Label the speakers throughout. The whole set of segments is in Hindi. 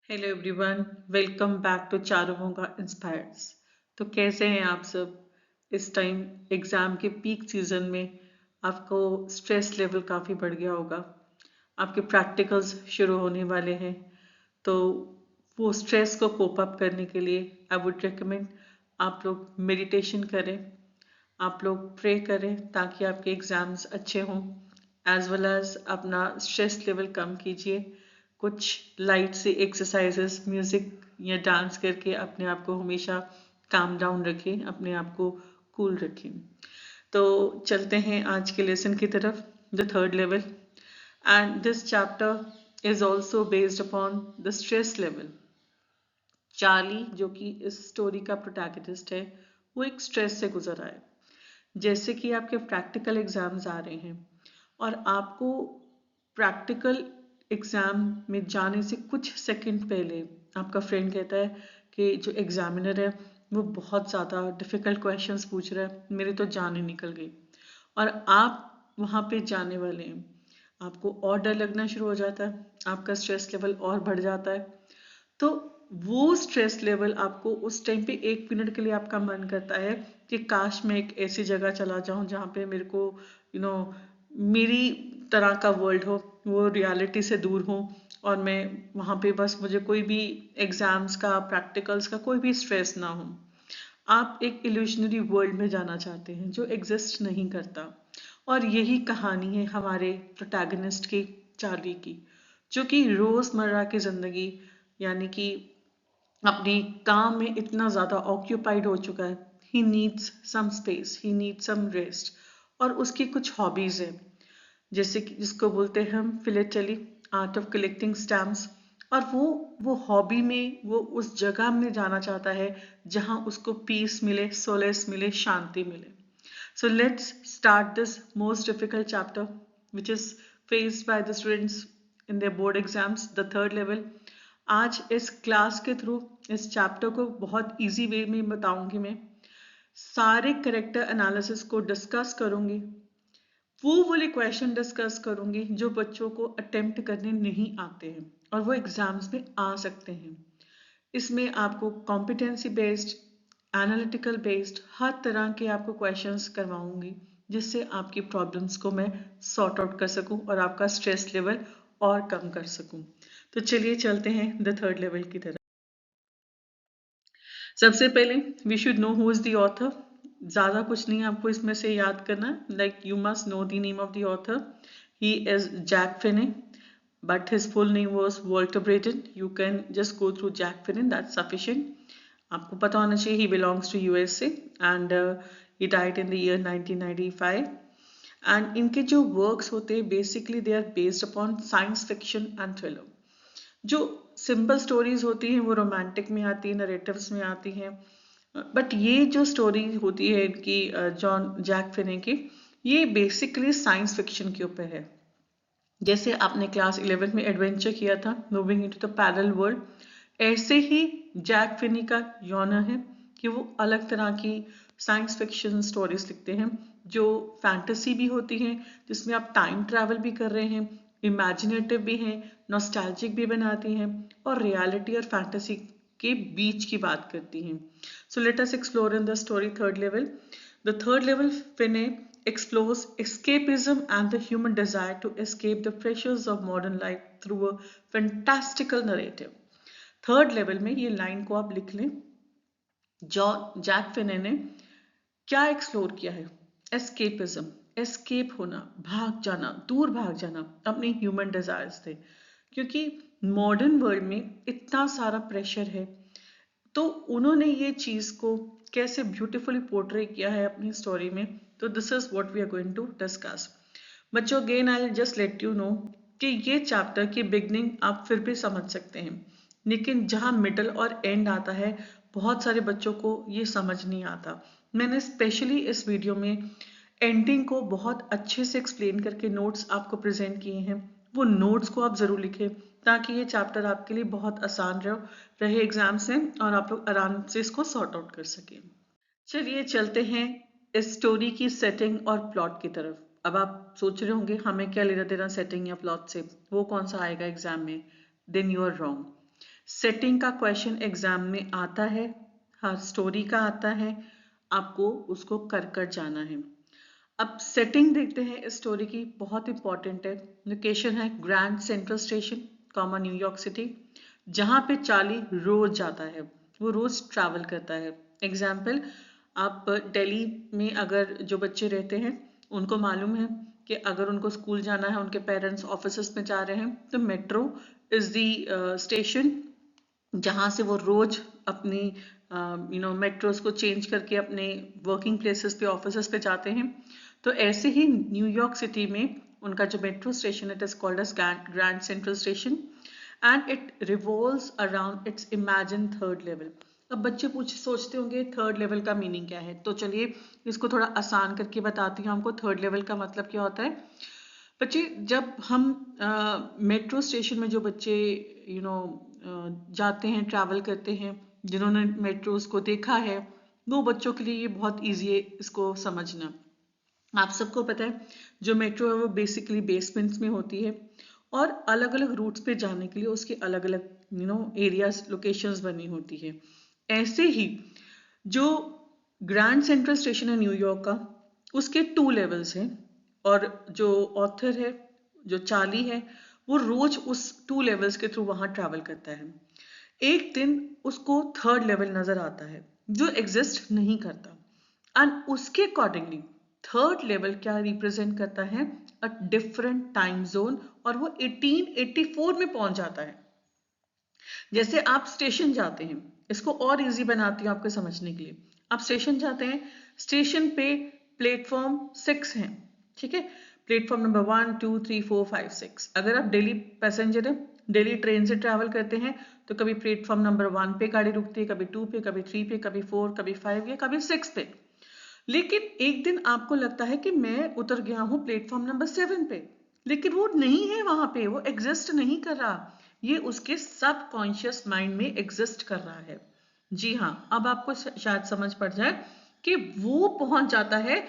Speaker 1: Hello everyone, welcome back to Charumoga inspires. तो कैसे हैं आप सब? इस टाइम एग्ज़ाम के पीक सीज़न में आपको स्ट्रेस लेवल काफ़ी बढ़ गया होगा। आपके प्रैक्टिकल्स शुरू होने वाले हैं, तो वो स्ट्रेस को कोप अप करने के लिए आई वुड रिकमेंड आप लोग मेडिटेशन करें, आप लोग प्रे करें ताकि आपके एग्ज़ाम्स अच्छे हों, एज वेल एज अपना स्ट्रेस लेवल कम कीजिए। कुछ लाइट से एक्सरसाइजेस, म्यूज़िक या डांस करके अपने आप को हमेशा काम डाउन रखें, अपने आप को कूल रखें। तो चलते हैं आज के लेसन की तरफ, the third level. And this chapter is also based upon the stress level. Charlie, जो कि इस स्टोरी का प्रोटैगनिस्ट है, वो एक स्ट्रेस से गुजर रहा है। जैसे कि आपके प्रैक्टिकल एग्जाम्स आ रहे हैं और आपको प्रैक्टिकल एग्जाम में जाने से कुछ सेकंड पहले आपका फ्रेंड कहता है कि जो एग्जामिनर है वो बहुत ज़्यादा डिफ़िकल्ट क्वेश्चंस पूछ रहा है, मेरी तो जान ही निकल गई। और आप वहाँ पे जाने वाले हैं, आपको और डर लगना शुरू हो जाता है, आपका स्ट्रेस लेवल और बढ़ जाता है। तो वो स्ट्रेस लेवल आपको उस टाइम पे 1 मिनट के लिए आपका मन करता है कि काश मैं एक ऐसी जगह चला जाऊं जहाँ पे मेरे को यू नो मेरी तरह का वर्ल्ड हो, वो रियलिटी से दूर हो, और मैं वहाँ पे बस मुझे कोई भी एग्जाम्स का, प्रैक्टिकल्स का कोई भी स्ट्रेस ना हो। आप एक इल्यूशनरी वर्ल्ड में जाना चाहते हैं जो एग्जिस्ट नहीं करता। और यही कहानी है हमारे प्रोटैगनिस्ट की, चार्ली की, जो कि रोजमर्रा की जिंदगी यानी कि अपने काम में इतना ज़्यादा ऑक्यूपाइड हो चुका है। He needs some space, he needs some rest. और उसकी कुछ हॉबीज है, जैसे कि जिसको बोलते हैं हम philately, art of collecting stamps. और वो हॉबी में, वो उस जगह में जाना चाहता है जहां उसको पीस मिले, सोलेस मिले, शांति मिले। So let's start this most difficult chapter, which is faced by the students in their board exams, the third level. आज इस क्लास के थ्रू इस चैप्टर को बहुत इजी वे में बताऊंगी। मैं सारे करेक्टर एनालिसिस को डिस्कस करूंगी, वो वाले क्वेश्चन डिस्कस करूंगी जो बच्चों को अटेम्प्ट करने नहीं आते हैं और वो एग्जाम्स में आ सकते हैं। इसमें आपको कॉम्पिटेंसी बेस्ड, एनालिटिकल बेस्ड, हर तरह के आपको क्वेश्चंस करवाऊंगी जिससे आपकी प्रॉब्लम्स को मैं सॉर्ट आउट कर सकूं और आपका स्ट्रेस लेवल और कम कर सकूं। तो चलिए चलते हैं द थर्ड लेवल की तरफ। सबसे पहले we should know who is the author. ज़्यादा कुछ नहीं आपको इसमें से याद करना, like you must know the name of the author. He is Jack Finney, but his full name was Walter Brayton. You can just go through Jack Finnen, that's sufficient. आपको पता होना चाहिए he belongs to USA and he died in the year 1995. And इनके जो works होते हैं basically they are based upon science fiction and thriller. जो सिंपल स्टोरीज होती हैं वो रोमांटिक में आती है, नरेटिव्स में आती हैं, बट ये जो स्टोरी होती है इनकी, जॉन जैक फिने की, ये बेसिकली साइंस फिक्शन के ऊपर है। जैसे आपने क्लास 11 में एडवेंचर किया था, moving into the parallel world, ऐसे ही जैक फिनी का यौना है कि वो अलग तरह की साइंस फिक्शन स्टोरीज लिखते हैं जो फैंटेसी भी होती हैं, जिसमें आप टाइम ट्रैवल भी कर रहे हैं, इमेजिनेटिव भी हैं, नॉस्टैल्जिक भी बनाती हैं, और रियलिटी और फैंटेसी के बीच की बात करती हैं। So let us explore in the story third level. The third level Finney explores escapism and the human desire to escape the pressures of modern life through a fantastical narrative. Third level में ये लाइन को आप लिख लें, जैक फिने ने क्या एक्सप्लोर किया है? एस्केपिज्म, एस्केप होना, भाग जाना, दूर भाग जाना अपने ह्यूमन डिजायर्स से, क्योंकि मॉडर्न वर्ल्ड में इतना सारा प्रेशर है। तो उन्होंने ये चीज को कैसे ब्यूटीफुली पोर्ट्रे किया है अपनी स्टोरी में। तो this is what we are going to discuss. बच्चों, again I just let you know कि ये चैप्टर की बिगनिंग आप फिर भी समझ सकते हैं, लेकिन जहाँ मिडल और एंड आता है बहुत सारे बच्चों को ये समझ नहीं आता। मैंने स्पेशली इस वीडियो में एंडिंग को बहुत अच्छे से एक्सप्लेन करके नोट्स आपको प्रेजेंट किए हैं। वो नोट्स को आप जरूर लिखें ताकि ये चैप्टर आपके लिए बहुत आसान रहे एग्जाम्स में और आप लोग आराम से इसको सॉर्ट आउट कर सकें। चलिए चलते हैं इस स्टोरी की सेटिंग और प्लॉट की तरफ। अब आप सोच रहे होंगे हमें क्या लेना देना सेटिंग या प्लॉट से, वो कौन सा आएगा एग्जाम में। Then you are wrong. Setting का क्वेश्चन एग्जाम में आता है, हर स्टोरी का आता है, आपको उसको कर कर जाना है। अब सेटिंग देखते हैं इस स्टोरी की, बहुत इंपॉर्टेंट है। लोकेशन है grand central station, comma New York city, जहाँ पे चार्ली रोज जाता है, वो रोज ट्रैवल करता है। एग्जाम्पल, आप दिल्ली में अगर जो बच्चे रहते हैं उनको मालूम है कि अगर उनको स्कूल जाना है, उनके पेरेंट्स ऑफिस में जा रहे हैं, तो मेट्रो इज दी स्टेशन जहाँ से वो रोज अपनी मेट्रोस को चेंज करके अपने वर्किंग प्लेसेस पे, ऑफिस पे जाते हैं। तो ऐसे ही न्यूयॉर्क सिटी में उनका जो मेट्रो स्टेशन है, it is called as grand central station and it revolves around its imagine third level. अब बच्चे सोचते होंगे थर्ड लेवल का मीनिंग क्या है, तो चलिए इसको थोड़ा आसान करके बताती हूँ हमको थर्ड लेवल का मतलब क्या होता है। बच्चे, जब हम मेट्रो स्टेशन में जो बच्चे जाते हैं, ट्रैवल करते हैं, जिन्होंने मेट्रोस को देखा है, वो बच्चों के लिए ये बहुत इजी है इसको समझना। आप सबको पता है जो मेट्रो है वो बेसिकली बेसमेंट्स में होती है और अलग अलग रूट्स पे जाने के लिए उसके अलग अलग एरियाज, लोकेशंस बनी होती है। ऐसे ही जो ग्रैंड सेंट्रल स्टेशन है न्यूयॉर्क का, उसके 2 लेवल्स हैं और जो ऑथर है, जो चार्ली है, वो रोज उस 2 लेवल्स के थ्रू वहां ट्रैवल करता है। एक दिन उसको थर्ड लेवल नजर आता है जो एग्जिस्ट नहीं करता एंड उसके अकॉर्डिंगली थर्ड लेवल क्या रिप्रेजेंट करता है, अ डिफरेंट टाइम जोन, और वो 1884 में पहुंच जाता है। जैसे आप स्टेशन जाते हैं, इसको और इजी बनाती हूँ आपको समझने के लिए। आप स्टेशन जाते हैं, स्टेशन पे प्लेटफॉर्म 6 है, ठीक है, प्लेटफॉर्म नंबर 1 2 3 4 5 6। अगर आप डेली पैसेंजर हैं, डेली ट्रेन से ट्रैवल करते हैं, तो कभी प्लेटफॉर्म नंबर 1 पे गाड़ी रुकती है, कभी 2 पे, कभी 3 पे, कभी 4, कभी 5 या कभी 6 पे। लेकिन एक दिन आपको लगता है कि मैं उतर गया हूं प्लेटफॉर्म नंबर 7 पे, लेकिन वो नहीं है वहां पे, वो एग्जिस्ट नहीं कर रहा, ये उसके सबकॉन्शियस माइंड में एग्जिस्ट कर रहा है। जी हाँ, अब आपको शायद समझ पड़ जाए कि वो पहुंच जाता है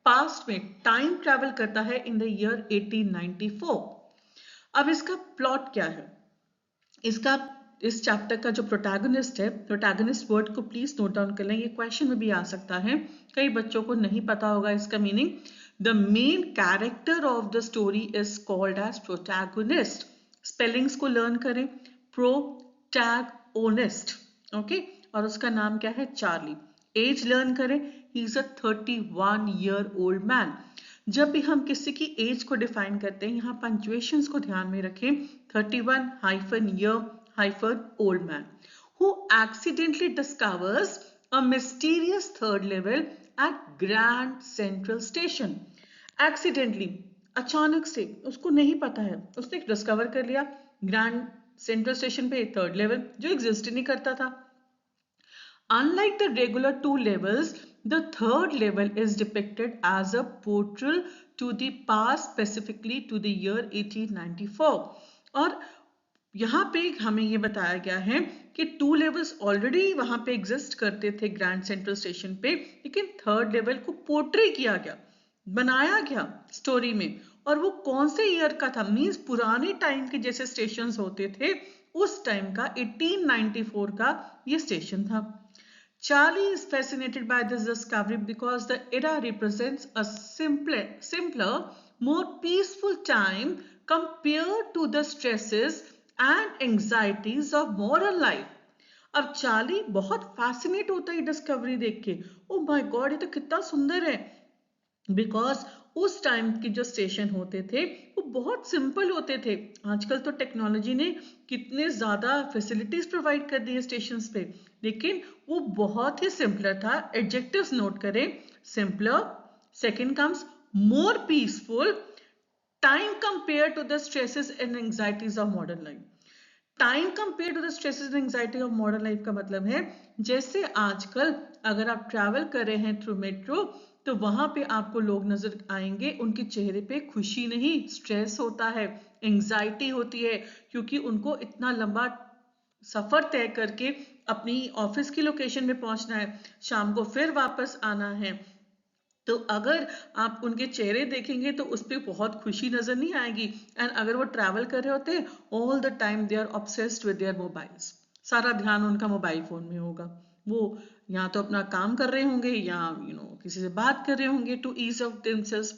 Speaker 1: पास्ट में, टाइम ट्रैवल करता है इन द ईयर 1894। अब इसका प्लॉट क्या है, इसका इस चैप्टर का जो प्रोटैगनिस्ट है, प्रोटैगनिस्ट वर्ड को प्लीज नोट डाउन कर लें, ये क्वेश्चन में भी आ सकता है, कई बच्चों को नहीं पता होगा इसका meaning. The main character of the story is called as protagonist. Spellings को लर्न करें, प्रोटैगोनिस्ट, ओके, और उसका नाम क्या है, चार्ली। एज लर्न करें, he is a 31 year old man. जब भी हम किसी की एज को डिफाइन करते हैं, यहाँ पंक्चुएशंस को ध्यान में रखें, 31 hyphen year hyphen old man who accidentally discovers a mysterious third level at Grand Central Station। Accidentally, अचानक से, उसको नहीं पता है, उसने डिस्कवर कर लिया ग्रैंड सेंट्रल स्टेशन पे थर्ड लेवल जो एग्जिस्ट नहीं करता था। Unlike the regular 2 levels, the third level is depicted as a portal to the past, specifically to the year 1894। और यहाँ पे हमें ये बताया गया है कि 2 लेवल्स ऑलरेडी वहां पे एग्जिस्ट करते थे ग्रैंड सेंट्रल स्टेशन पे, लेकिन थर्ड लेवल को पोर्ट्रे किया गया, बनाया गया स्टोरी में। और वो कौन से ईयर का था, मींस पुराने टाइम के जैसे स्टेशंस होते थे उस टाइम का, 1894 का ये स्टेशन था। Charlie is fascinated by this discovery because the era represents a simpler, more peaceful time compared to the stresses and anxieties of modern life। अब चार्ली बहुत फैसिनेट होता है डिस्कवरी देख के, ओ माय गॉड ये तो कितना सुंदर है, बिकॉज उस टाइम के जो स्टेशन होते थे वो बहुत सिंपल होते थे। आजकल तो टेक्नोलॉजी ने कितने ज्यादा फैसिलिटीज प्रोवाइड कर दी है स्टेशन पे, लेकिन वो बहुत ही सिंपलर था। एडजेक्टिव्स नोट करें, simpler, second comes more peaceful, time compare to the stresses and anxieties of modern life. Time compare to the stresses and anxiety of modern life का मतलब है, जैसे आजकल अगर आप ट्रैवल कर रहे हैं थ्रू मेट्रो, तो वहां पे आपको लोग नजर आएंगे, उनके चेहरे पे खुशी नहीं, स्ट्रेस होता है, एंजाइटी होती है, क्योंकि उनको इतना लंबा सफर तय करके अपनी ऑफिस की लोकेशन में पहुंचना है, शाम को फिर वापस आना है। तो अगर आप उनके चेहरे देखेंगे तो उस पर बहुत खुशी नजर नहीं आएगी, एंड अगर वो ट्रैवल कर रहे होते हैं, all the time they are obsessed with their mobiles. सारा ध्यान उनका मोबाइल फोन में होगा। वो या तो अपना काम कर रहे होंगे या किसी से बात कर रहे होंगे टू ईज ऑफ देमसेल्व्स।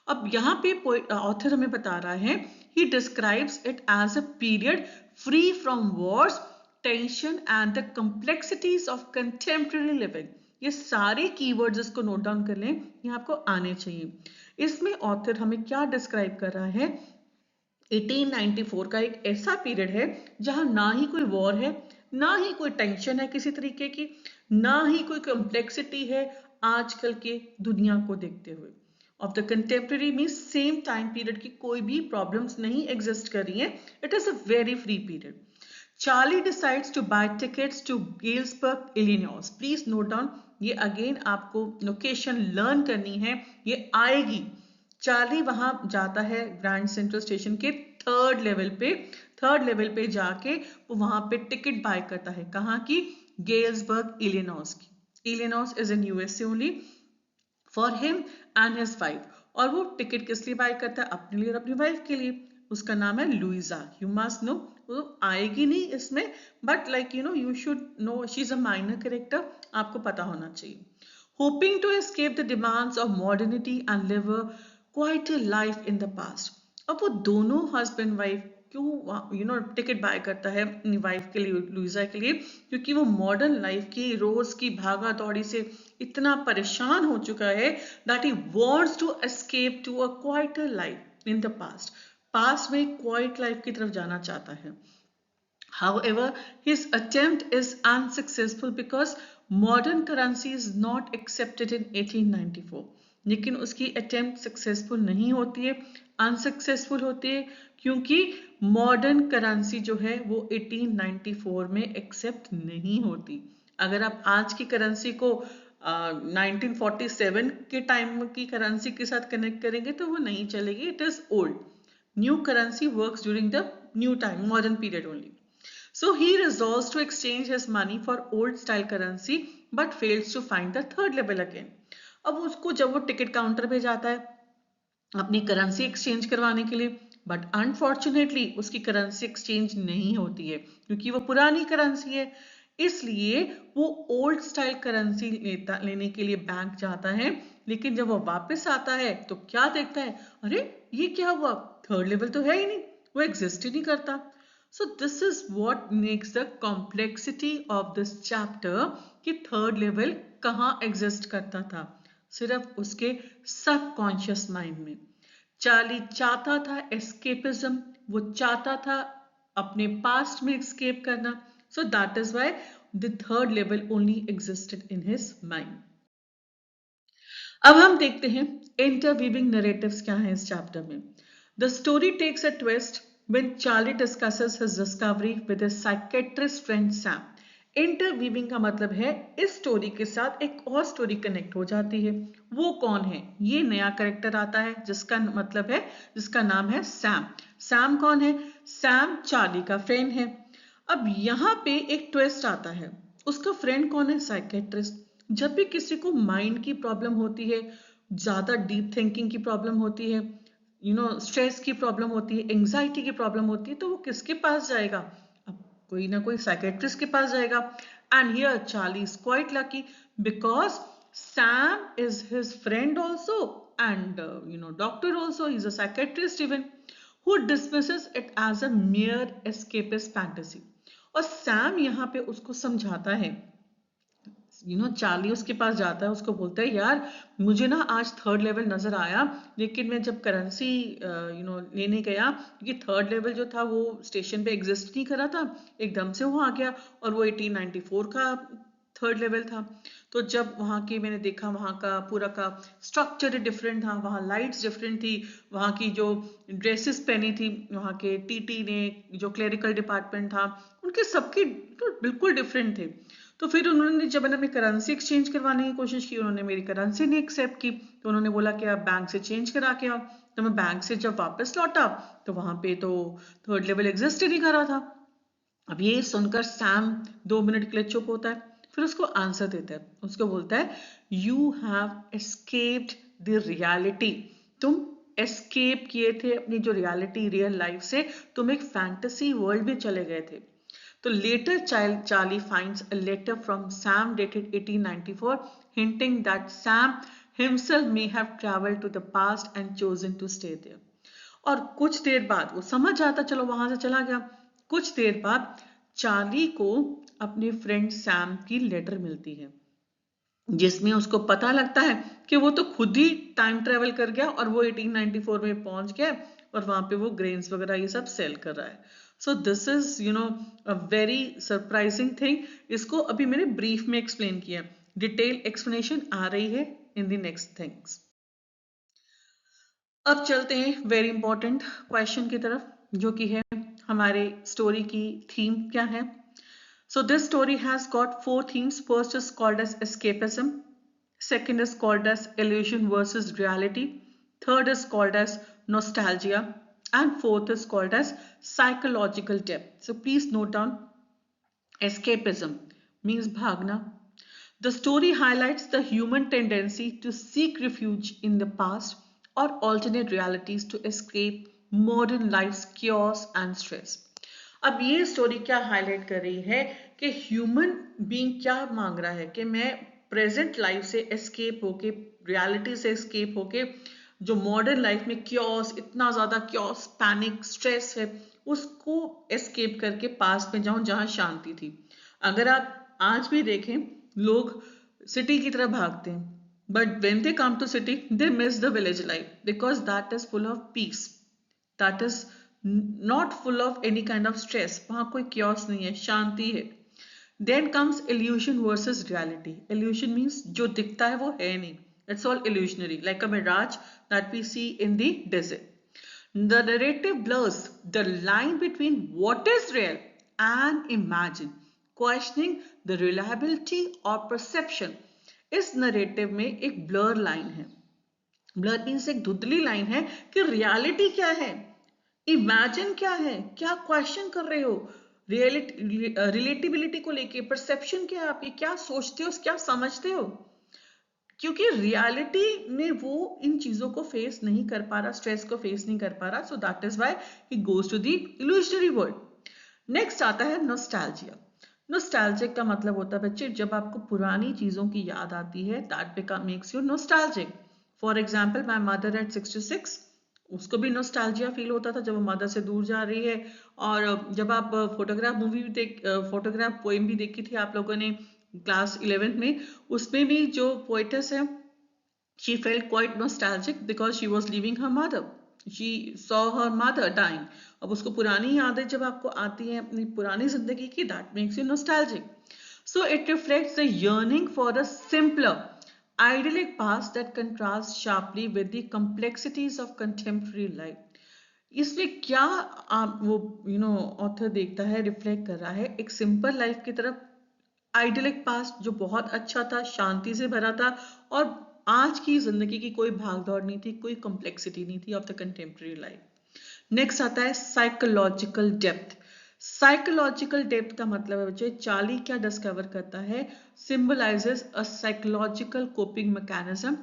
Speaker 1: अब यहाँ पे ऑथर हमें बता रहा है, he describes it as a period free from wars, tension and the complexities of contemporary living. ये सारे कीवर्ड्स इसको नोट डाउन कर लें, ये आपको आने चाहिए। इसमें ऑथर हमें क्या डिस्क्राइब कर रहा है, 1894 का एक ऐसा पीरियड है जहां ना ही कोई वॉर है, ना ही कोई टेंशन है किसी तरीके की, ना ही कोई कॉम्प्लेक्सिटी है आजकल के दुनिया को देखते हुए। Of the contemporary means same time period की कोई भी प्रॉब्लम्स नहीं एग्जिस्ट कर रही है। It is a very free period. Charlie decides to buy tickets to Galesburg, Illinois. Please note down, ये अगेन आपको लोकेशन लर्न करनी है, ये आएगी। चार्ली वहां जाता है ग्रैंड सेंट्रल स्टेशन के थर्ड लेवल पे जाके वो वहां पे टिकट बाय करता है। कहाँ की? गेल्सबर्ग, इलिनॉइस की। Illinois is in USA only for him and his wife. और वो टिकट किस लिए बाय करता है? अपने लिए और अपनी वाइफ के लिए। उसका नाम है लुइजा। यू मस्ट नो, वो आएगी नहीं इसमें, but like you should know she is a minor character, आपको पता होना चाहिए। Hoping to escape the demands of modernity and live a quieter life in the past. अब वो दोनों हस्बैंड वाइफ क्यों टिकट बाय करता है अपनी वाइफ के लिए, लुइजा के लिए? क्योंकि वो मॉडर्न लाइफ की रोज की भागा दौड़ी से इतना परेशान हो चुका है that he wants to escape to a quieter life in the past में क्वाइट लाइफ की तरफ जाना चाहता है। However, his attempt is unsuccessful because modern currency is not accepted in 1894. लेकिन उसकी अटेम्प्ट सक्सेसफुल नहीं होती है, अनसक्सेसफुल होती है, क्योंकि मॉडर्न करेंसी जो है वो 1894 में एक्सेप्ट नहीं होती। अगर आप आज की करेंसी को 1947 के टाइम की करेंसी के साथ कनेक्ट करेंगे तो वो नहीं चलेगी, it is old. New currency works during the new time, modern period only. So he resolves to exchange his money for old style currency but fails to find the third level again. अब उसको जब वो टिकट काउंटर पे जाता है अपनी करेंसी एक्सचेंज करवाने के लिए, बट अनफॉर्चुनेटली उसकी करेंसी एक्सचेंज नहीं होती है क्योंकि वो पुरानी करेंसी है। इसलिए वो ओल्ड स्टाइल करेंसी लेने के लिए बैंक जाता है, लेकिन जब वो वापस आता है तो क्या देखता है, अरे ये क्या हुआ, थर्ड लेवल तो है ही नहीं, वो एग्जिस्ट ही नहीं करता। So this is what makes the complexity of this chapter कि थर्ड लेवल कहाँ एग्जिस्ट करता था, सिर्फ उसके सबकॉन्शियस माइंड में। चार्ली चाहता था एस्केपिज्म, वो चाहता था अपने पास्ट में एस्केप करना। सो that is why the third level only existed in his mind. अब हम देखते हैं इंटरवीविंग नरेटिव्स क्या है इस चैप्टर में। The story takes a twist when Charlie discusses his discovery with his psychiatrist friend Sam. इंटरवीविंग का मतलब है इस स्टोरी के साथ एक और स्टोरी कनेक्ट हो जाती है। वो कौन है? ये नया कैरेक्टर आता है जिसका मतलब है, जिसका नाम है सैम। सैम कौन है? सैम चार्ली का फ्रेंड है। अब यहाँ पे एक ट्विस्ट आता है, उसका फ्रेंड कौन है? साइकेट्रिस्ट। जब भी किसी को माइंड की प्रॉब्लम होती है, ज्यादा डीप थिंकिंग की प्रॉब्लम होती है, स्ट्रेस की प्रॉब्लम होती है, एंजाइटी की प्रॉब्लम होती है, तो वो किसके पास जाएगा? अब कोई ना कोई साइकेट्रिस्ट के पास जाएगा। And here Charlie is quite lucky because Sam is his friend also and doctor also, is a psychiatrist even, who dismisses it as a mere escapist fantasy. और सैम यहाँ पे उसको समझाता है, चार्ली उसके पास जाता है, उसको बोलता है यार मुझे ना आज थर्ड लेवल नजर आया, लेकिन मैं जब करेंसी लेने गया, क्योंकि थर्ड लेवल जो था वो स्टेशन पे एग्जिस्ट नहीं कर रहा था, एकदम से वो आ गया और वो 1894 का थर्ड लेवल था। तो जब वहाँ की मैंने देखा, वहाँ का पूरा का स्ट्रक्चर डिफरेंट था, वहाँ लाइट्स डिफरेंट थी, वहाँ की जो ड्रेसेस पहनी थी वहाँ के टीटी ने, जो क्लेरिकल डिपार्टमेंट था उनके सबके तो बिल्कुल डिफरेंट थे। तो फिर उन्होंने जब मैंने करेंसी एक्सचेंज करवाने की कोशिश की, उन्होंने मेरी करेंसी नहीं एक्सेप्ट की, तो उन्होंने बोला कि आप बैंक से चेंज करा के आओ। तो मैं बैंक से जब वापस लौटा तो वहां पे तो थर्ड लेवल एग्जिस्ट ही नहीं कर रहा था। अब ये सुनकर सैम 2 मिनट के लिए चुप होता है, फिर उसको आंसर देता है, उसको बोलता है you have escaped the reality. तुम एस्केप किए थे अपनी जो रियलिटी, रियल लाइफ से, तुम एक फैंटेसी वर्ल्ड में चले गए थे। तो later Charlie finds a letter from Sam dated 1894 hinting that Sam himself may have traveled to the past and chosen to stay there. और कुछ देर बाद वो समझ जाता, चलो वहां से चला गया। कुछ देर बाद चार्ली को अपने फ्रेंड सैम की लेटर मिलती है जिसमें उसको पता लगता है कि वो तो खुद ही टाइम ट्रेवल कर गया और वो 1894 में पहुंच गया और वहां पे वो ग्रेन्स वगैरह ये सब सेल कर रहा है। So this is a very surprising thing. इसको अभी मैंने ब्रीफ में एक्सप्लेन किया, डिटेल एक्सप्लेनेशन आ रही है इन द नेक्स्ट थिंग्स। अब चलते हैं वेरी इंपॉर्टेंट क्वेश्चन की तरफ, जो कि है हमारे स्टोरी की थीम क्या है। So this story has got 4 themes. First is called as escapism, second is called as illusion versus reality, third is called as nostalgia, and fourth is called as psychological depth. So please note down, escapism means bhagna. The story highlights the human tendency to seek refuge in the past or alternate realities to escape modern life's chaos and stress. अब ये स्टोरी क्या हाईलाइट कर रही है कि ह्यूमन बीइंग क्या मांग रहा है कि मैं प्रेजेंट लाइफ से एस्केप होके, रियलिटी से एस्केप होके, जो मॉडर्न लाइफ में क्योस, इतना ज्यादा क्योस, पैनिक, स्ट्रेस है, उसको एस्केप करके पास में जाऊं जहां शांति थी। अगर आप आज भी देखें, लोग सिटी की तरफ भागते हैं, but when they come to city they miss the village life because that is full of peace, that is not full of any kind of stress, वहां कोई क्योस नहीं है, शांति है। Then comes illusion versus reality. Illusion means जो दिखता है वो है नहीं, it's all illusionary, like a mirage that we see in the desert. The narrative blurs the line between what is real and imagined, questioning the reliability or perception. इस नरेटिव में एक ब्लर लाइन है, ब्लर मीन्स एक धुंधली लाइन है कि रियलिटी क्या है, इमेजिन क्या है, क्या क्वेश्चन कर रहे हो, रिलेटिबिलिटी को लेके, परसेप्शन क्या है, आप ये क्या सोचते हो, क्या समझते हो, क्योंकि रियलिटी में वो इन चीजों को फेस नहीं कर पा रहा, स्ट्रेस को फेस नहीं कर पा रहा। So that is why he goes to the illusionary world. Next आता है नॉस्टैल्जिया। नॉस्टैल्जिक का मतलब होता है बच्चे, जब आपको पुरानी चीजों की याद आती है, that makes you nostalgic. For example, my mother eight 66, उसको भी नॉस्टैल्जिया फील होता था जब वो मदर से दूर जा रही है। और जब आप फोटोग्राफ पोएम भी देखी थी आप लोगों ने क्लास 11th में, उसमें भी जो पोएटेस है, she felt quite nostalgic because she was leaving her mother. She saw her mother dying. अब उसको पुरानी यादें जब आपको आती हैं अपनी पुरानी जिंदगी की, that makes you nostalgic. So it reflects the yearning for a simpler, idyllic past that contrasts sharply with the complexities of contemporary life. इसमें क्या आप वो ऑथर देखता है, रिफ्लेक्ट कर रहा है एक सिंपल लाइफ की तरफ, आइडियलिक पास्ट जो बहुत अच्छा था, शांति से भरा था, और आज की जिंदगी की कोई भागदौड़ नहीं थी, कोई कॉम्प्लेक्सिटी नहीं थी of the contemporary life. Next आता है साइकोलॉजिकल डेप्थ। साइकोलॉजिकल डेप्थ का मतलब है बच्चे, चार्ली क्या डिस्कवर करता है, symbolises a psychological coping mechanism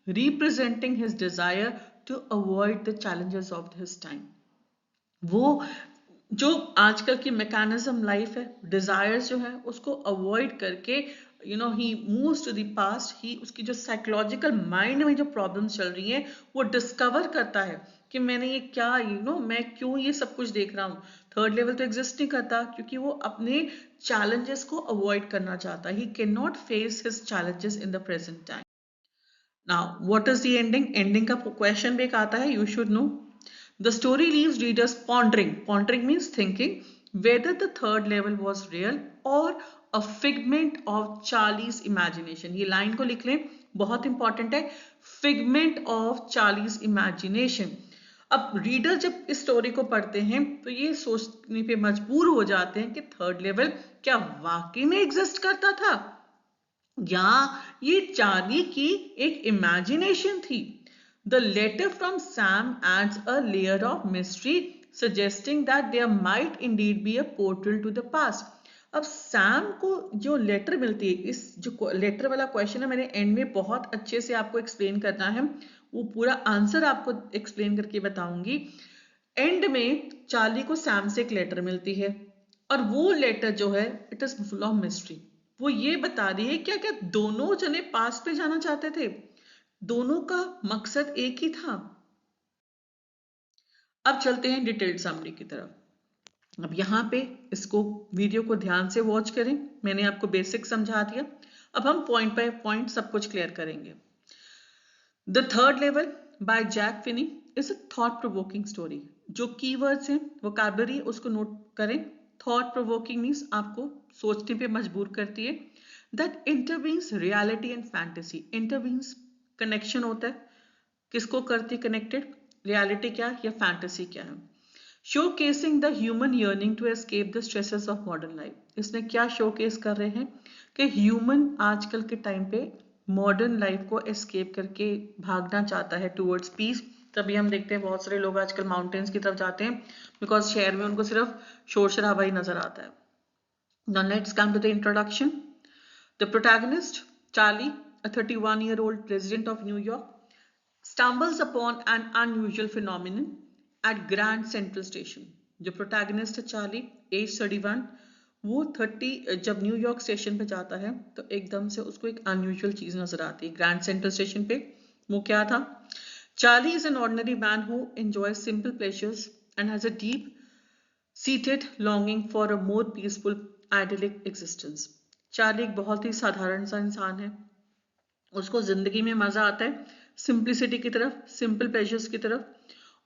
Speaker 1: representing his desire to avoid the challenges of his time. वो जो आजकल की मैकेनिज्म लाइफ है, डिजायर्स जो है उसको अवॉइड करके he moves to the past, he उसकी जो साइकोलॉजिकल माइंड में जो प्रॉब्लम्स चल रही हैं वो डिस्कवर करता है कि मैंने ये क्या मैं क्यों ये सब कुछ देख रहा हूँ। थर्ड लेवल तो एग्जिस्ट नहीं करता क्योंकि वो अपने चैलेंजेस को अवॉइड करना चाहता है, he can not face his challenges in the present time. Now what is the ending? Ending का क्वेश्चन भी एक आता है, you should no. The story leaves readers pondering. Pondering means thinking whether the third level was real or a figment of Charlie's imagination. ये लाइन को लिख लें, बहुत इंपॉर्टेंट है, figment of Charlie's imagination. अब रीडर जब इस स्टोरी को पढ़ते हैं तो ये सोचने पे मजबूर हो जाते हैं कि थर्ड लेवल क्या वाकई में एग्जिस्ट करता था या ये चार्ली की एक इमेजिनेशन थी। The letter from Sam adds a layer of mystery, suggesting that there might indeed be a portal to the past. अब सैम को जो लेटर मिलती है, इस जो लेटर वाला क्वेश्चन है मैंने एंड में बहुत अच्छे से आपको एक्सप्लेन करना है, वो पूरा आंसर आपको एक्सप्लेन करके बताऊंगी। एंड में चार्ली को सैम से एक लेटर मिलती है और वो लेटर जो है it is full of mystery. वो ये बता रही है क्या क्या दोनों जने पास पे जाना चाहते थे, दोनों का मकसद एक ही था। अब चलते हैं डिटेल्ड समरी की तरफ। अब यहाँ पे इसको वीडियो को ध्यान से वॉच करें, मैंने आपको बेसिक समझा दिया। अब हम पॉइंट बाय पॉइंट सब कुछ क्लियर करेंगे। The third level by Jack Finney is a thought provoking story. जो कीवर्ड्स हैं वोकैबुलरी उसको नोट करें। थॉट प्रोवोकिंग मीन्स आपको सोचने पे मजबूर करती है। That intervenes reality and fantasy. Intervenes connection होता है, किसको करती कनेक्टेड, रियलिटी क्या या फैंटेसी क्या है। Showcasing the human yearning to escape the stresses of modern life. इसमें क्या शोकेस कर रहे हैं कि ह्यूमन आजकल के टाइम पे मॉडर्न लाइफ को एस्केप करके भागना चाहता है टूवर्ड्स पीस। तभी हम देखते हैं बहुत सारे लोग आजकल माउंटेन्स की तरफ जाते हैं, बिकॉज शहर में उनको सिर्फ शोर शराबा ही नजर आता है। Now let's come to the introduction. The protagonist, Charlie, a 31-year-old resident of New York, stumbles upon an unusual phenomenon at Grand Central Station. जो प्रोटैगनिस्ट है चार्ली, एज 31, वो 30 जब न्यूयॉर्क स्टेशन पे जाता है तो एकदम से उसको एक अनयूजुअल चीज नजर आती है ग्रैंड सेंट्रल स्टेशन पे। वो क्या था? Charlie is an ordinary man who enjoys simple pleasures and has a deep seated longing for a more peaceful idyllic existence. Charlie एक बहुत ही साधारण सा इंसान है, उसको जिंदगी में मजा आता है सिंप्लिसिटी की तरफ, सिंपल प्लेजर्स की तरफ,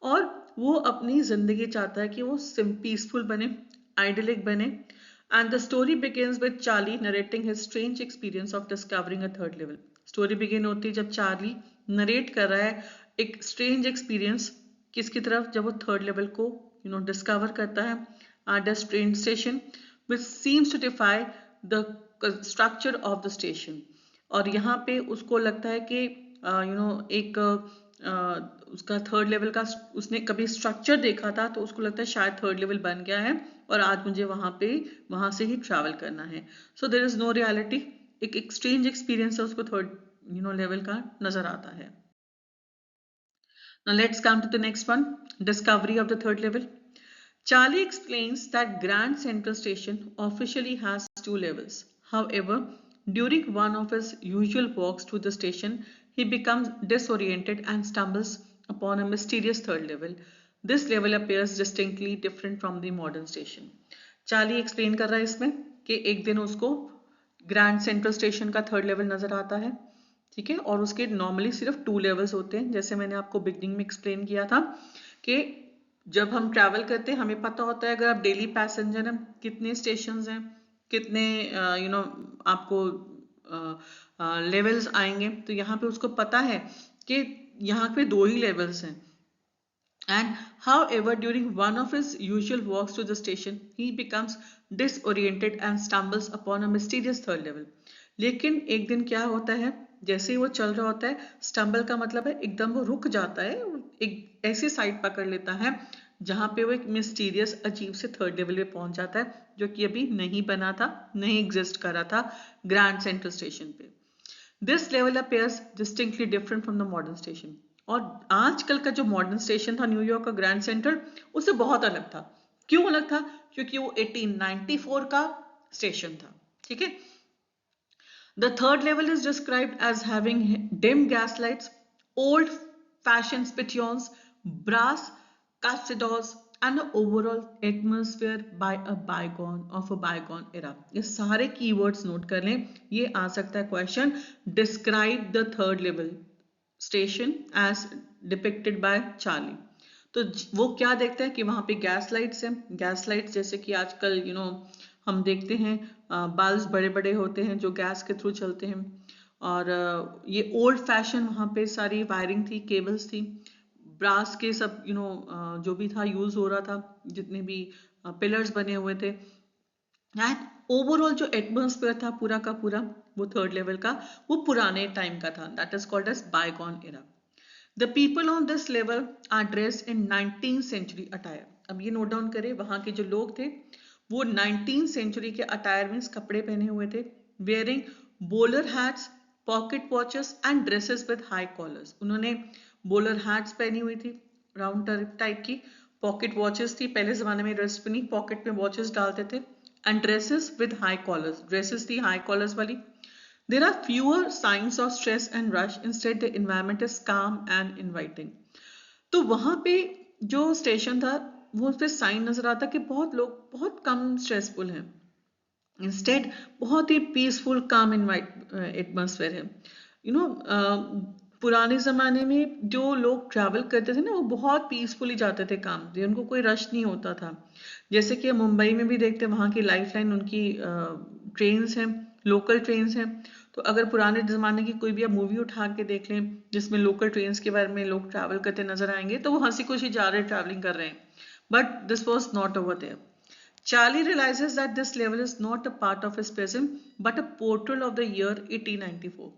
Speaker 1: और वो अपनी जिंदगी चाहता है कि वो पीसफुल बने, आइडियलिक बने। And the story begins with Charlie narrating his strange experience of discovering a third level. Story begin होती है जब चार्ली नरेट कर रहा है एक स्ट्रेंज एक्सपीरियंस, किसकी तरफ, जब वो थर्ड लेवल को डिस्कवर करता है at the train station which seems to defy the structure of the station. और यहाँ पे उसको लगता है कि एक उसका थर्ड लेवल का उसने कभी स्ट्रक्चर देखा था तो उसको लगता है शायद थर्ड लेवल बन गया है और आज मुझे वहां से ही ट्रैवल करना है। So there is no reality, एक एक्सचेंज एक्सपीरियंस है उसको थर्ड लेवल का नजर आता है। Now let's come to the next one, discovery of the third level. Charlie explains that Grand Central Station officially has two levels. However, during one of his usual walks to the station, he becomes disoriented and stumbles upon a mysterious third level. This level appears distinctly different from the modern station. Charlie explain कर रहा है इसमें कि एक दिन उसको ग्रैंड सेंट्रल स्टेशन का थर्ड लेवल नजर आता है, ठीक है, और उसके नॉर्मली सिर्फ 2 लेवल्स होते हैं। जैसे मैंने आपको बिगनिंग में एक्सप्लेन किया था कि जब हम ट्रैवल करते हैं हमें पता होता है अगर आप डेली पैसेंजर हैं कितने स्टेशंस हैं, कितने आपको लेवल्स आएंगे। तो यहाँ पे उसको पता है कि यहाँ पे 2 ही लेवल्स हैं। And however, during one of his usual walks to the station, he becomes disoriented and stumbles upon a mysterious third level. लेकिन एक दिन क्या होता है, जैसे ही वो चल रहा होता है, स्टम्बल का मतलब है एकदम वो रुक जाता है, एक ऐसी साइड पकड़ लेता है जहां पे वो एक मिस्टीरियस अजीब से थर्ड लेवल पे पहुंच जाता है जो कि अभी नहीं बना था, नहीं एग्जिस्ट कर रहा था ग्रैंड सेंट्रल स्टेशन पे। This level appears distinctly different from the modern station. और आजकल का जो मॉडर्न स्टेशन था न्यूयॉर्क का ग्रैंड सेंट्रल, उससे बहुत अलग था। क्यों अलग था? क्योंकि वो 1894 का स्टेशन था, ठीक है। The third level is described as having dim gas lights, old-fashioned spittoons, brass custodals, and an overall atmosphere by a bygone era. ये सारे keywords note कर लें, ये आ सकता है question. Describe the third level station as depicted by Charlie. तो वो क्या देखते हैं कि वहां पे गैस लाइट्स हैं, गैस लाइट्स जैसे कि आजकल हम देखते हैं बल्ब्स बड़े बड़े होते हैं जो गैस के थ्रू चलते हैं। और ये ओल्ड फैशन वहाँ पे सारी वायरिंग थी, केबल्स थी, ब्रास के सब जो भी था यूज हो रहा था, जितने भी पिलर्स बने हुए थे। एंड ओवरऑल जो एटमॉस्फेयर था पूरा का पूरा वो थर्ड लेवल का वो पुराने टाइम का था, that is called as bygone era. The people on this level are dressed in 19th century attire. अब ये नोट डाउन करें, वहां के जो लोग थे वो 19th सेंचुरी के अटायर में कपड़े पहने हुए थे, wearing bowler hats, pocket watches and dresses with high collars. उन्होंने बोलर हैट्स पहनी हुई थी राउंड टाइप की, पॉकेट वॉचेस थी, पहले जमाने में ड्रेस पे नहीं पॉकेट में वॉचेस डालते थे, and dresses with high collars. Dresses थी high collars वाली. There are fewer signs of stress and rush. Instead, the environment is calm and inviting. तो वहां पे जो स्टेशन था वो उस पे साइन नजर आता कि बहुत लोग बहुत कम स्ट्रेसफुल हैं. इंस्टेड बहुत ही पीसफुल काम एटमॉस्फेयर है. यू नो पुराने ज़माने में जो लोग ट्रैवल करते थे ना वो बहुत पीसफुली जाते थे काम पे, उनको कोई रश नहीं होता था. जैसे कि मुंबई में भी देखते हैं, वहाँ की लाइफ लाइन उनकी ट्रेन्स हैं, लोकल ट्रेन्स हैं. तो अगर पुराने ज़माने की कोई भी आप मूवी उठा के देख लें जिसमें लोकल ट्रेन्स के बारे में लोग ट्रैवल करते नजर आएंगे तो वो हंसी खुशी जा रहे ट्रैवलिंग कर रहे हैं. But this was not over there. Charlie realizes that this level is not a part of his present but a portal of the year 1894.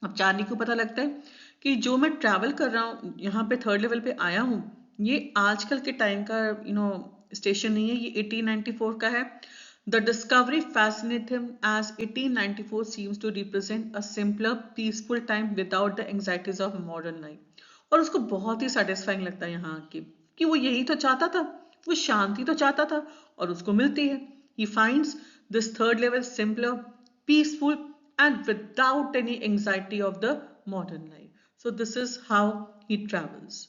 Speaker 1: अब चार्ली को पता लगता है कि जो मैं ट्रैवल कर रहा हूँ यहाँ पे थर्ड लेवल पे आया हूँ ये आजकल के टाइम का स्टेशन नहीं है, ये 1894 का है. The discovery fascinates him as 1894 seems to represent a simpler, peaceful time without the anxieties of modern life. और उसको बहुत ही satisfying लगता है यहाँ आके कि वो यही तो चाहता था, वो शांति तो चाहता था और उसको मिलती है. He finds this third level simpler, peaceful and without any anxiety of the modern life. So this is how he travels.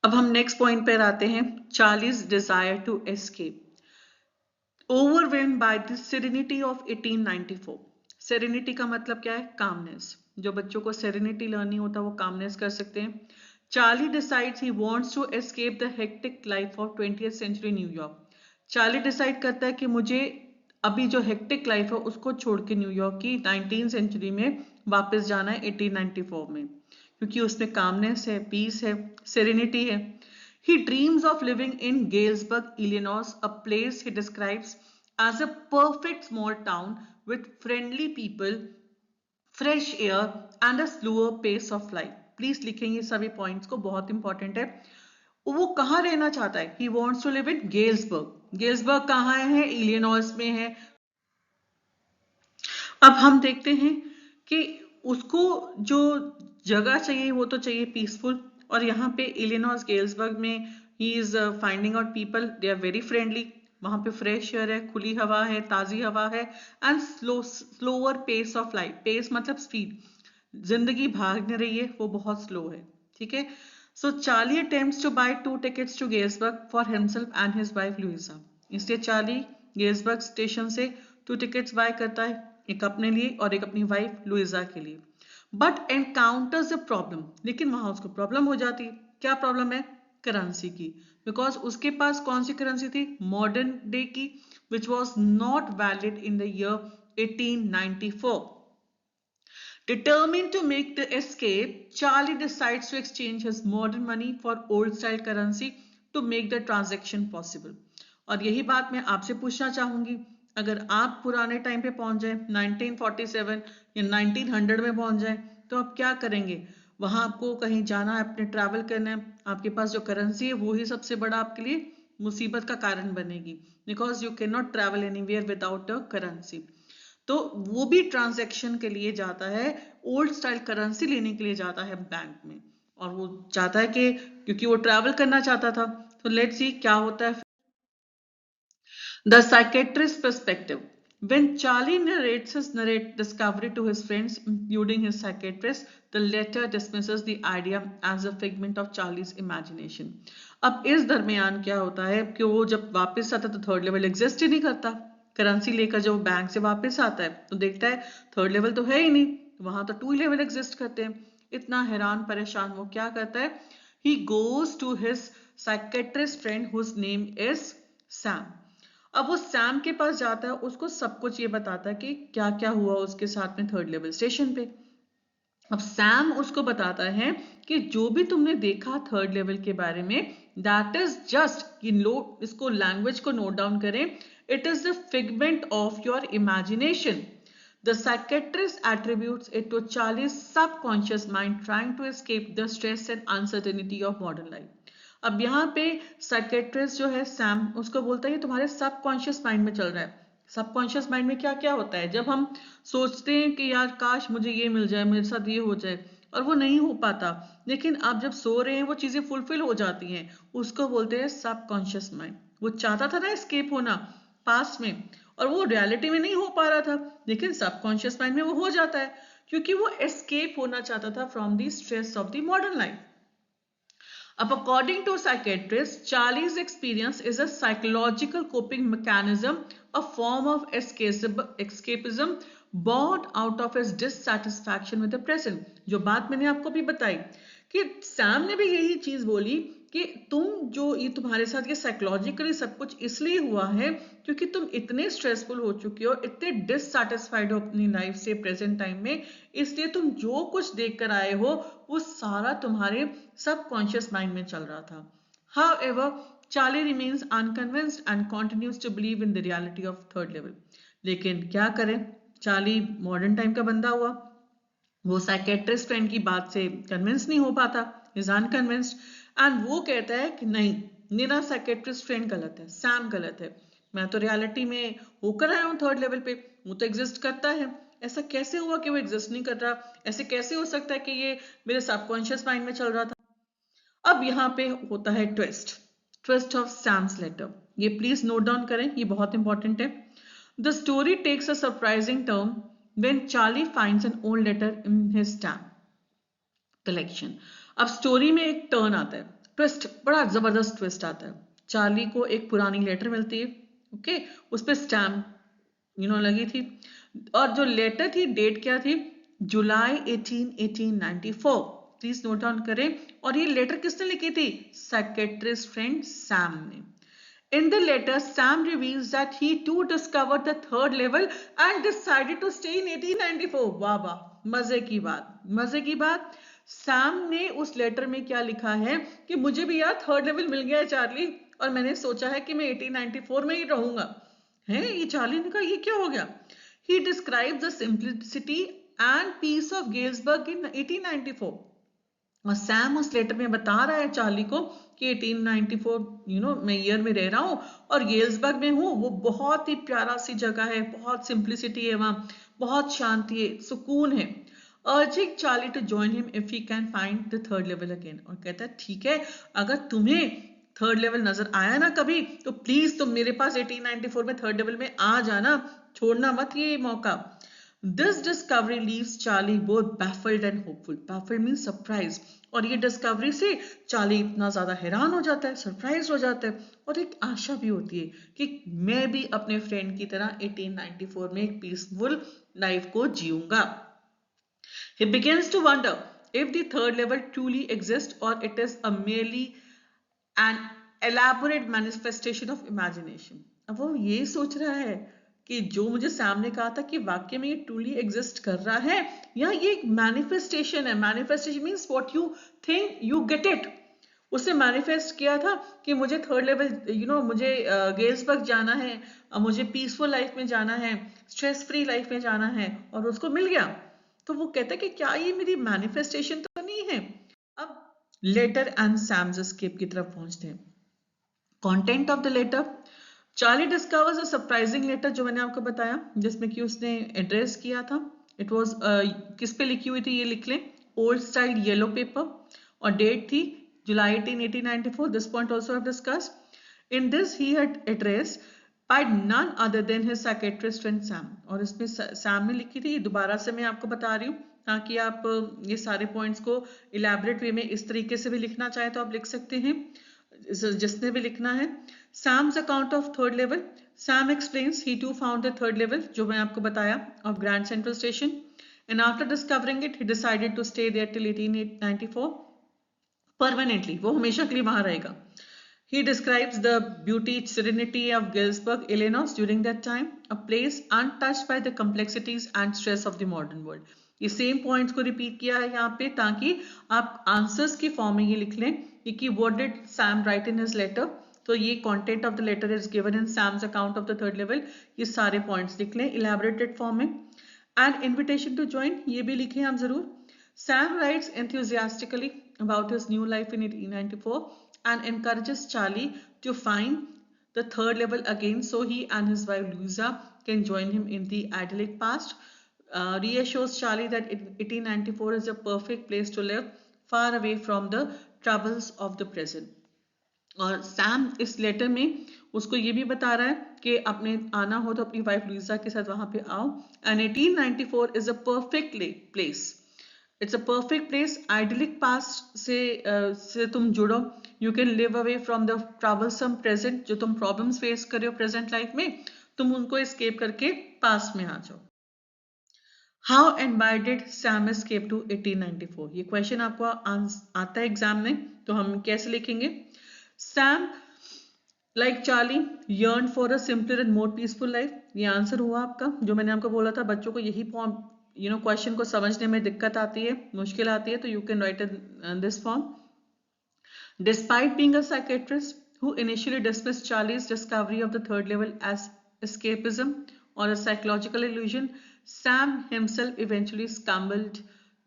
Speaker 1: अब हम नेक्स्ट पॉइंट पर आते हैं, Charlie's desire to escape. Overwhelmed by the serenity of 1894. Serenity का मतलब क्या है? कामनेस. जो बच्चों को सेरेनिटी लर्निंग होता है वो कामनेस कर सकते हैं. Charlie decides he wants to escape the hectic life of 20th century New York. Charlie decide करता है कि मुझे अभी जो हेक्टिक लाइफ है उसको छोड़ के न्यूयॉर्क की 19th सेंचुरी में वापस जाना है 1894 में, क्योंकि उसमें कामनेस है, पीस है, सेरेनिटी है. He dreams of living in Galesburg, Illinois, a place he describes as a perfect small town with friendly people, fresh air and a slower pace of life. Please लिखेंगे सभी पॉइंट्स को, बहुत इंपॉर्टेंट है. वो कहाँ रहना चाहता है? He wants to live in Galesburg. Galesburg कहाँ है? इलिनॉइस में है. अब हम देखते हैं कि उसको जो जगह चाहिए वो तो चाहिए पीसफुल, और यहाँ पे इलिनॉइस गेल्सबर्ग में he is finding out people, they are very friendly. वहां पे फ्रेश एयर है, खुली हवा है, ताजी हवा है and slower pace of life. Pace मतलब स्पीड, जिंदगी भाग नहीं रही है, वो बहुत स्लो है. ठीक है. So Charlie attempts to buy 2 tickets to Galesburg for himself and his wife Louisa. इसलिए चार्ली गेल्सबर्ग स्टेशन से 2 tickets बाय करता है, एक अपने लिए और एक अपनी वाइफ लुइसा के लिए. But encounters a problem. लेकिन वहां उसको प्रॉब्लम हो जाती है. क्या प्रॉब्लम है? करेंसी की. बिकॉज उसके पास कौन सी करेंसी थी? मॉडर्न डे की, which was not valid in the year 1894. Determined to make the escape, Charlie decides to exchange his modern money for old style currency to make the transaction possible. और यही बात मैं आपसे पूछना चाहूंगी, अगर आप पुराने टाइम पे पहुंच जाए 1947 या 1900 में पहुंच जाए तो आप क्या करेंगे? वहां आपको कहीं जाना है, अपने ट्रैवल करना है, आपके पास जो करेंसी है वो ही सबसे बड़ा आपके लिए मुसीबत का कारण बनेगी, because you can not travel anywhere without a currency. तो वो भी ट्रांजैक्शन के लिए जाता है, ओल्ड स्टाइल करेंसी लेने के लिए जाता है बैंक में, और वो चाहता है कि क्योंकि वो ट्रैवल करना चाहता था. तो लेट्स सी क्या होता है. The psychiatrist's perspective. When Charlie narrates his discovery to his friends, including his psychiatrist, the latter dismisses the idea as a figment of Charlie's imagination. अब इस दरमियान क्या होता है कि वो जब वापस आता है तो थर्ड लेवल एग्जिस्ट ही नहीं करता. करेंसी लेकर जब बैंक से वापस आता है तो देखता है थर्ड लेवल तो है ही नहीं, वहां तो 2 लेवल एग्जिस्ट करते हैं. इतना हैरान परेशान वो क्या करता है? He goes to his psychiatrist friend whose name is Sam. अब वो सैम के पास जाता है, उसको सब कुछ ये बताता है कि क्या क्या हुआ उसके साथ में थर्ड लेवल स्टेशन पे. अब सैम उसको बताता है कि जो भी तुमने देखा थर्ड लेवल के बारे में, दैट इज जस्ट, इसको लैंग्वेज को नोट डाउन करें, it is the figment of your imagination. The psychiatrist attributes it to Charlie's subconscious mind trying to escape the stress and uncertainty of modern life. अब यहाँ पे साइकेट्रिस्ट जो है सैम उसको बोलता है ये तुम्हारे सबकॉन्शियस माइंड में चल रहा है. सबकॉन्शियस माइंड में क्या क्या होता है? जब हम सोचते हैं कि यार काश मुझे ये मिल जाए, मेरे साथ ये हो जाए, और वो नहीं हो पाता, लेकिन आप जब सो रहे हैं वो चीजें फुलफिल हो जाती हैं, उसको बोलते हैं सबकॉन्शियस माइंड. वो चाहता था ना एस्केप होना, पास्ट में, और वो रियलिटी में नहीं हो पा रहा था, लेकिन सबकॉन्शियस माइंड में वो हो जाता है, क्योंकि वो एस्केप होना चाहता था from the stress of the modern life. अब according to psychiatrist, Charlie's experience is a psychological coping mechanism, a form of escapism born out of his dissatisfaction with the present. जो बात मैंने आपको भी बताई कि सैम ने भी यही चीज बोली कि तुम जो ये तुम्हारे साथ ये साइकोलॉजिकली सब कुछ इसलिए हुआ है क्योंकि तुम इतने स्ट्रेसफुल हो चुके हो, इतने डिससैटिस्फाइड हो अपनी लाइफ से प्रेजेंट टाइम में, इसलिए तुम जो कुछ देख कर आए हो वो सारा तुम्हारे सबकॉन्शियस माइंड में चल रहा था. However, Charlie remains unconvinced and continues to believe in the reality of third level. लेकिन क्या करें, चार्ली मॉडर्न टाइम का बंदा हुआ, वो साइकेट्रिस्ट फ्रेंड की बात से कन्विंस नहीं हो पाता, इज अनकन्विंस्ड, एंड वो कहता है कि नहीं, मेरा साइकेट्रिस्ट फ्रेंड गलत है, सैम गलत है, मैं तो रियलिटी में होकर आया हूँ थर्ड लेवल पे, वो तो एग्जिस्ट करता है, ऐसा कैसे हुआ कि वो एग्जिस्ट नहीं कर रहा, ऐसे कैसे हो सकता है कि ये मेरे सबकॉन्शियस माइंड में चल रहा था. अब यहाँ पे होता है ट्विस्ट ऑफ सैम्स लेटर. ये प्लीज नोट डाउन करें, ये बहुत इंपॉर्टेंट है. The story takes a surprising turn when Charlie finds an old letter in his stamp collection. अब स्टोरी में एक टर्न आता है, ट्विस्ट, बड़ा जबरदस्त ट्विस्ट आता है. चार्ली को एक पुरानी लेटर मिलती है, ओके, उस पर स्टैम्प लगी थी, और जो लेटर थी, डेट क्या थी, जुलाई 1894. प्लीज नोट डाउन करें. और ये लेटर किसने लिखी थी, साइकेट्रिस्ट फ्रेंड सैम ने. In the letter, Sam reveals that he too discovered the third level and decided to stay in 1894. वाह वाह, मजे की बात, मजे की बात. सैम ने उस लेटर में क्या लिखा है कि मुझे भी यार थर्ड लेवल मिल गया है चार्ली, और मैंने सोचा है कि मैं 1894 में ही रहूंगा. है ये चार्ली ने कहा, ये क्या हो गया. He describes the simplicity and peace of Galesburg in 1894. और सैम उस लेटर में बता रहा है चार्ली को कि 1894 मैं ईयर में रह रहा हूँ और गेल्सबर्ग में हूँ, वो बहुत ही प्यारा सी जगह है, बहुत सिंप्लिसिटी है वहाँ, बहुत शांति है, सुकून है. Urging Charlie to join him if he can find the third level again. और कहता है ठीक है, अगर तुम्हें थर्ड लेवल नजर आया ना कभी, तो प्लीज तुम मेरे पास 1894 में थर्ड लेवल में आ जाना, छोड़ना मत ये मौका. This discovery leaves Charlie both baffled and hopeful. Baffled means surprised. और ये डिस्कवरी से चार्ली इतना ज्यादा हैरान हो जाता है, सरप्राइज हो जाता है, और एक आशा भी होती है कि मैं भी अपने फ्रेंड की तरह 1894 में एक पीसफुल लाइफ को जीऊंगा. He begins to wonder if the third level truly exists or it is a merely an elaborate manifestation of imagination. अब वो ये सोच रहा है कि जो मुझे सामने कहा था कि वाक्य में ये ट्रूली एग्जिस्ट कर रहा है, या ये एक मैनिफेस्टेशन है. Manifestation means what you think you get it. उसने मैनिफेस्ट किया था कि मुझे थर्ड लेवल मुझे गेल्सबर्ग जाना है, मुझे पीसफुल लाइफ में जाना है, स्ट्रेस फ्री लाइफ में जाना है, और उसको मिल गया. तो वो कहता है कि क्या ये मेरी मैनिफेस्टेशन तो नहीं है. अब लेटर एंड सैम्स एस्केप की तरफ पहुंचते हैं. Content of the letter, Charlie discovers a surprising letter, जो मैंने आपको बताया, जिसमें कि उसने एड्रेस किया था. इट वाज किस पे लिखी हुई थी, ये लिख लें, ओल्ड स्टाइल येलो पेपर, और डेट थी जुलाई 18, 1894. This point also have discussed. In this he had address by none other than his psychiatrist friend Sam. और इसमें सैम ने लिखी थी, दोबारा से मैं आपको बता रही हूँ ताकि आप ये सारे पॉइंट्स को इलेबोरेट वे में इस तरीके से भी लिखना चाहे तो आप लिख सकते हैं, जिसने भी लिखना है. Sam's account of third level. Sam explains he too found the third level, जो मैं आपको बताया, of Grand Central Station, and after discovering it, he decided to stay there till 1894 permanently. वो हमेशा के लिए वहां रहेगा. He describes the beauty, serenity of Galesburg, Illinois during that time, a place untouched by the complexities and stress of the modern world. ये सेम पॉइंट्स को रिपीट किया है यहाँ पे ताकि आप आंसर्स की फॉर्म में ये लिख लें कि what did Sam write in his letter. तो ये content of the letter is given in Sam's account of the third level. ये सारे पॉइंट्स लिख लें इलेबोरेटेड फॉर्म में. एंड इन्विटेशन टू ज्वाइन, ये भी लिखें आप जरूर. Sam writes enthusiastically about his new life in 1894 and encourages Charlie to find the third level again so he and his wife Louisa can join him in the idyllic past. Reassures Charlie that 1894 is a perfect place to live, far away from the troubles of the present. और सैम इस लेटर में उसको ये भी बता रहा है कि अपने आना हो तो अपनी वाइफ लीजा के साथ वहां पे आओ। And 1894 is a perfect place, it's a perfect place. Idyllic past से तुम जुड़ो, you can live away from the troublesome present, जो तुम प्रॉब्लम्स फेस कर रहे हो प्रेजेंट लाइफ में, तुम उनको एस्केप करके पास्ट में आ जाओ। How and why did Sam escape to 1894? ये क्वेश्चन आपको आता है एग्जाम में, तो हम कैसे लिखेंगे? Sam like Charlie yearned for a simpler and more peaceful life. ये आंसर हुआ आपका, जो मैंने आपको बोला था बच्चों को यही फॉर्म क्वेश्चन को समझने में दिक्कत आती है, मुश्किल आती है, तो you can write in this form. Despite being a psychiatrist who initially dismissed Charlie's discovery of the third level as escapism or a psychological illusion, Sam himself eventually succumbed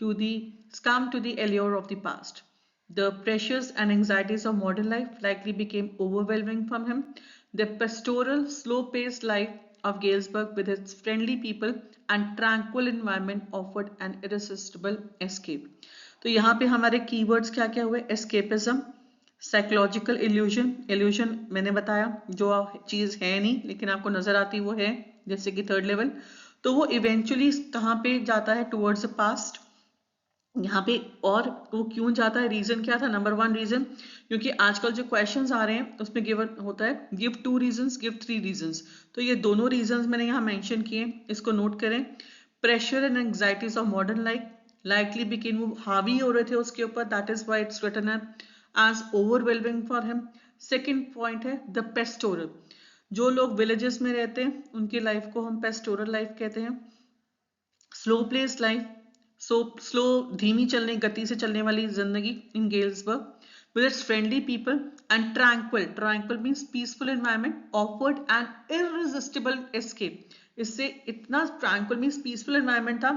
Speaker 1: to the allure of the past. The pressures and anxieties of modern life likely became overwhelming from him. The pastoral, slow-paced life of Galesburg with its friendly people and tranquil environment offered an irresistible escape. तो यहाँ पे हमारे कीवर्ड्स क्या क्या हुए? एस्केपिज्म, साइकोलॉजिकल इल्यूजन, इल्यूजन मैंने बताया जो चीज है नहीं लेकिन आपको नजर आती वो है, जैसे कि थर्ड लेवल, तो वो इवेंचुअली कहाँ पे जाता है? Towards the past. यहाँ पे और वो क्यों जाता है, रीजन क्या था? नंबर वन रीजन, क्योंकि आजकल जो क्वेश्चंस आ रहे हैं उसमें गिवन होता है गिव 2 रीजंस, गिव 3 रीजंस, तो ये दोनों रीजंस मैंने यहाँ मेंशन किए, इसको नोट करें। Pressure and anxieties of modern life likely became, वो हावी हो रहे थे उसके ऊपर, that is why it's written as overwhelming for him. Second point है the pastoral, जो लोग villages में रहते हैं उनकी लाइफ को हम pastoral लाइफ कहते हैं। स्लो प्लेस लाइफ, स्लो धीमी चलने गति से चलने वाली जिंदगी इन Galesburg with its friendly people and tranquil means peaceful environment offered an irresistible escape। इससे इतना tranquil means peaceful environment था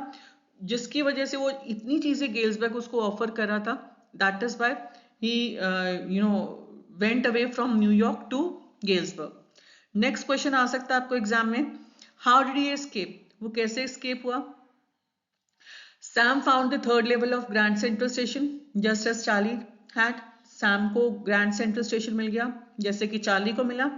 Speaker 1: जिसकी वजह से वो इतनी चीजें गेल्सबर्ग उसको ऑफर कर रहा था, that is why he went away from New York to Galesburg. Next question आ सकता है आपको एग्जाम में, हाउ डिड ही एस्केप? वो कैसे एस्केप हुआ? Sam found the third level of grand central station just as Charlie had. Sam को ग्रैंड सेंट्रल स्टेशन मिल गया जैसे कि चार्ली को मिला।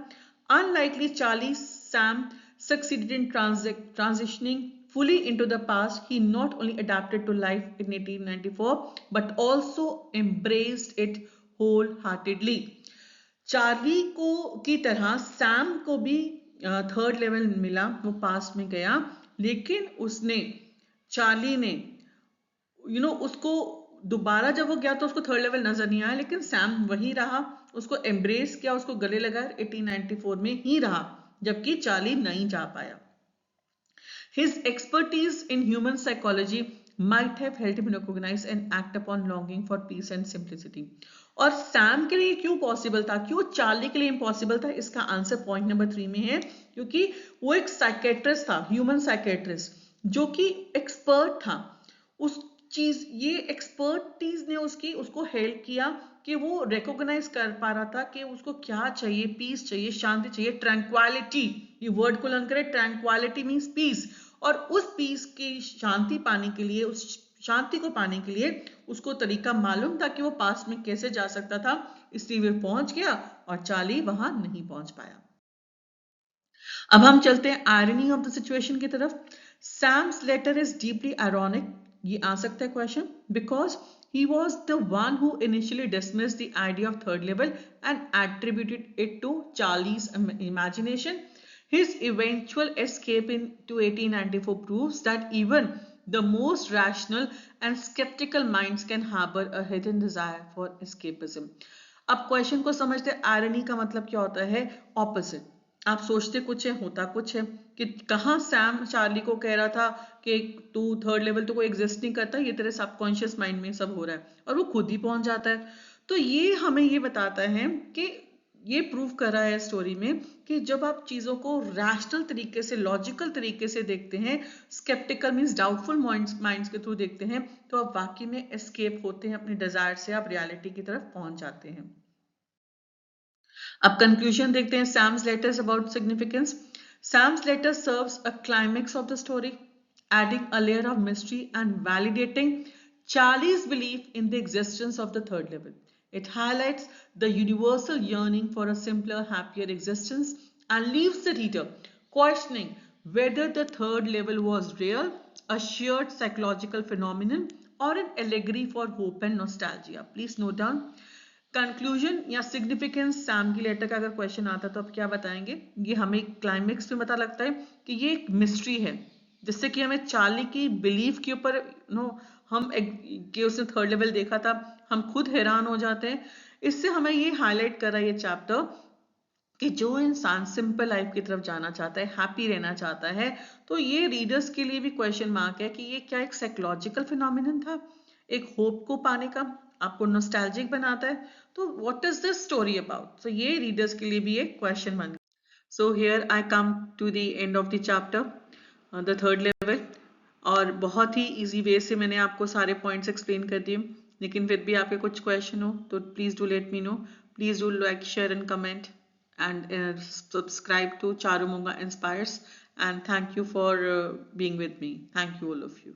Speaker 1: Unlikely Charlie, Sam succeeded in transitioning fully into the past. He not only adapted to life in 1894 but also embraced it wholeheartedly. Charlie को की तरह सैम को भी थर्ड लेवल मिला, वो पास्ट में गया, लेकिन उसने, चार्ली ने उसको दोबारा जब वो गया तो उसको थर्ड लेवल नजर नहीं आया, लेकिन सैम वही रहा, उसको एम्ब्रेस किया, उसको गले लगा, 1894 में ही रहा, जबकि चार्ली नहीं जा पाया। His expertise in human psychology might have helped him recognize and act upon longing for peace and simplicity. और सैम के लिए क्यों पॉसिबल था, क्यों चार्ली के लिए इम्पॉसिबल था? इसका आंसर पॉइंट नंबर 3 में है, क्योंकि वो एक साइकेट्रिस्ट था, ह्यूमन साइकेट्रिस्ट, जो कि एक्सपर्ट था उस चीज, ये एक्सपर्टीज ने उसको हेल्प किया कि वो रिकॉग्नाइज कर पा रहा था कि उसको क्या चाहिए, पीस चाहिए, शांति चाहिए, ट्रैंक्वालिटी, ये वर्ड को लर्न करें, ट्रैंक्वालिटी मींस पीस, और उस पीस की शांति पाने के लिए, उस शांति को पाने के लिए उसको तरीका मालूम था कि वो पास में कैसे जा सकता था, इसलिए वो पहुंच गया और चार्ली वहां नहीं पहुंच पाया। अब हम चलते हैं आयरनी ऑफ द सिचुएशन की तरफ। Sam's letter is deeply ironic, ये आ सकता है question, because he was the one who initially dismissed the idea of third level and attributed it to Charlie's imagination. His eventual escape into 1894 proves that even the most rational and skeptical minds can harbor a hidden desire for escapism. अब क्वेश्चन को समझते, आयरनी का मतलब क्या होता है? ऑपोजिट। आप सोचते कुछ है, होता कुछ है, कि कहाँ सैम चार्ली को कह रहा था कि तू थर्ड लेवल तो कोई एग्जिस्ट नहीं करता, ये तेरे सबकॉन्शियस माइंड में सब हो रहा है, और वो खुद ही पहुंच जाता है। तो ये हमें ये बताता है कि ये प्रूव कर रहा है स्टोरी में कि जब आप चीजों को रैशनल तरीके से, लॉजिकल तरीके से देखते हैं, स्केप्टिकल मीन्स डाउटफुल माइंड्स के थ्रू देखते हैं, तो आप वाकई में एस्केप होते हैं अपने डिजायर से, आप रियलिटी की तरफ पहुंच जाते हैं। अब कंक्लूजन देखते हैं, Sam's letters about significance. Sam's letter serves a climax of the story, adding a layer of mystery and validating Charlie's belief in the existence of the third level. It highlights the universal yearning for a simpler, happier existence and leaves the reader questioning whether the third level was real, a shared psychological phenomenon, or an allegory for hope and nostalgia. Please note down. Conclusion या सिग्निफिकेंस सैम की लेटर का अगर क्वेश्चन आता तो आप क्या बताएंगे? ये हमें क्लाइमेक्स में पता लगता है कि ये एक मिस्ट्री है, जिससे कि हमें चार्ली की बिलीफ के ऊपर हम कि उसने थर्ड लेवल देखा था, हम खुद हैरान हो जाते हैं। इससे हमें ये हाईलाइट कर रहा है ये चैप्टर कि जो इंसान सिंपल लाइफ की तरफ जाना चाहता है, हैप्पी रहना चाहता है, तो ये रीडर्स के लिए भी क्वेश्चन मार्क है कि ये क्या एक साइकोलॉजिकल फिनोमिनन था, एक होप को पाने का, आपको नॉस्टैल्जिक बनाता है, तो what is this story about? So ये रीडर्स के लिए भी एक क्वेश्चन बन गया। So here I come to the end of the chapter, the third level, और बहुत ही इजी वे से मैंने आपको सारे पॉइंट्स एक्सप्लेन कर दिए, लेकिन फिर भी आपके कुछ क्वेश्चन हो तो please do let me know. Please do like, share and comment and subscribe to Charumonga Inspires, and thank you for being with me. Thank you all of you.